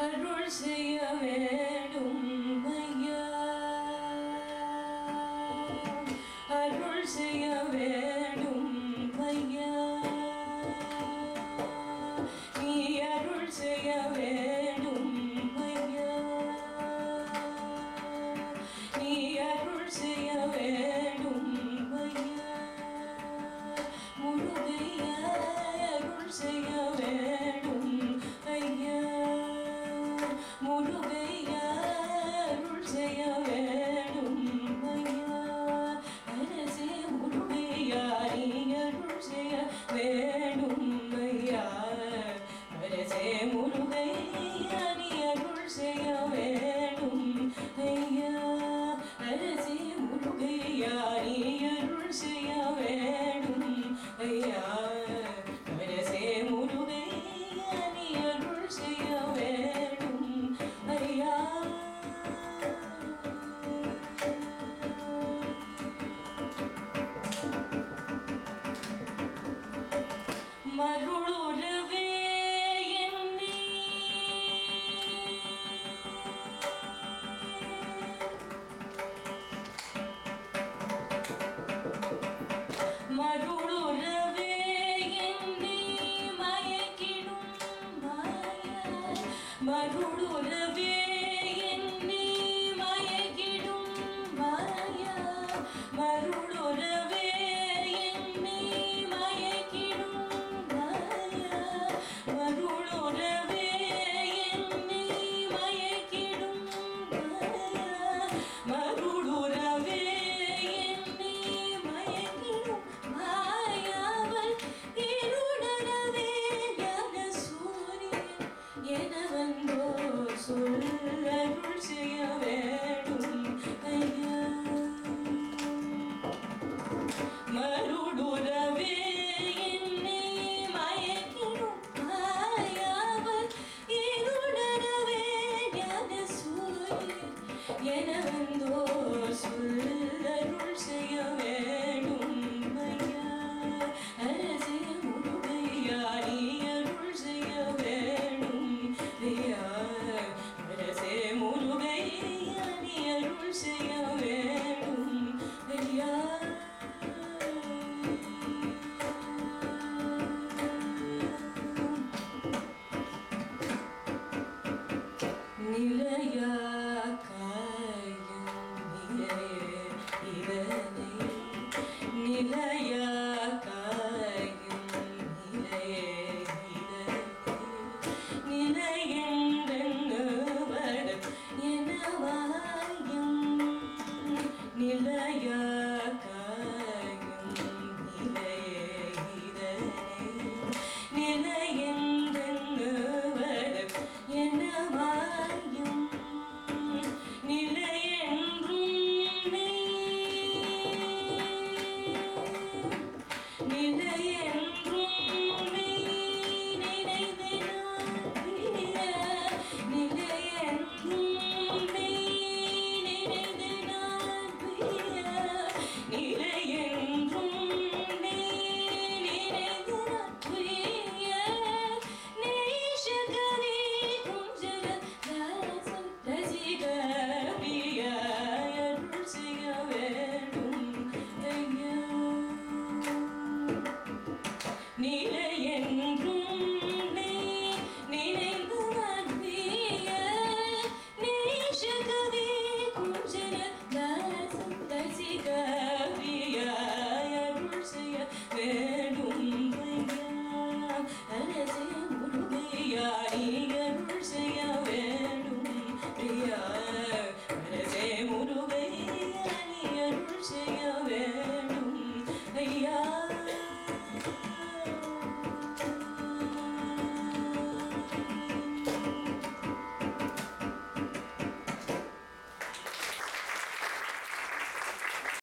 அருள் செய்ய வேண்டும் ஐயா, அருள் செய்ய வேண்டும் ஐயா, நீ அருள் செய்ய வேண்டும் ஐயா, நீ அருள் செய்ய வேண்டும் ஐயா, முருகையா அருள் செய்ய வேண்டும் ஐயா, முருகையா அருள் செய்ய வேண்டும் ஐயா, அரசே முருகையா நீ அருள் செய்ய வேண்டும் ஐயா, அரசே முருகையா நீ அருள் செய்ய வேண்டும் ஐயா, அரசே முருகையா நீ அருள் செய்ய வேண்டும் ஐயா, அரசே முருகையா நீ அருள் செய்ய வேண்டும் ஐயா. மருளுறவே என்னை மருளுறவே என்னை மயக்கிடும் மாயா, மருளுறவே என்னை மயக்கிடும் மாயா, மருளுறவே என்னை மயக்கிடும் மாயா, மருளுறவே என்னை மயக்கிடும் மாயா, மருளுறவே என்னை மயக்கிடும் மாயாவல் இருடரவே ஞான சூரியன் என வந்தோ சொல்லருள் செய்ய வேண்டும் ஐயா, மருளுறவே என்னை மயக்கிடும் மாயாவல் இருடரவே ஞான சூரியன் என வந்தோ சொல்லருள் செய்ய வேண்டும் ஐயா, அரசே முருகையா நீ அருள் செய்ய வேண்டும் ஐயா, அரசே முருகையா நீ அருள் செய்ய வேண்டும் ஐயா. நிலையா காயும் இதனை, நிலையா காயும் இதனை, நிலையென்றவடம் எனவாயும், நிலையா காயும் இதனை, நிலையென்றவடம் எனவாயும், நிலையென்றும் நிலையென்றும் நினைந்து நிலையென்றும் நினைந்து நிலையென்றும் நினைந்து நேசகனே குஞ்சர தாசம் ரசிகபியா அருள் செய்ய வேண்டும் ஐயா, நிலையென்றும் நினைந்து நம்பிய நேசகவே குஞ்சர தாசம் ரசிகபிய அருள் செய்ய வேண்டும் ஐயா, அரசே முருகையா நீ அருள் செய்ய வேண்டும் ஐயா.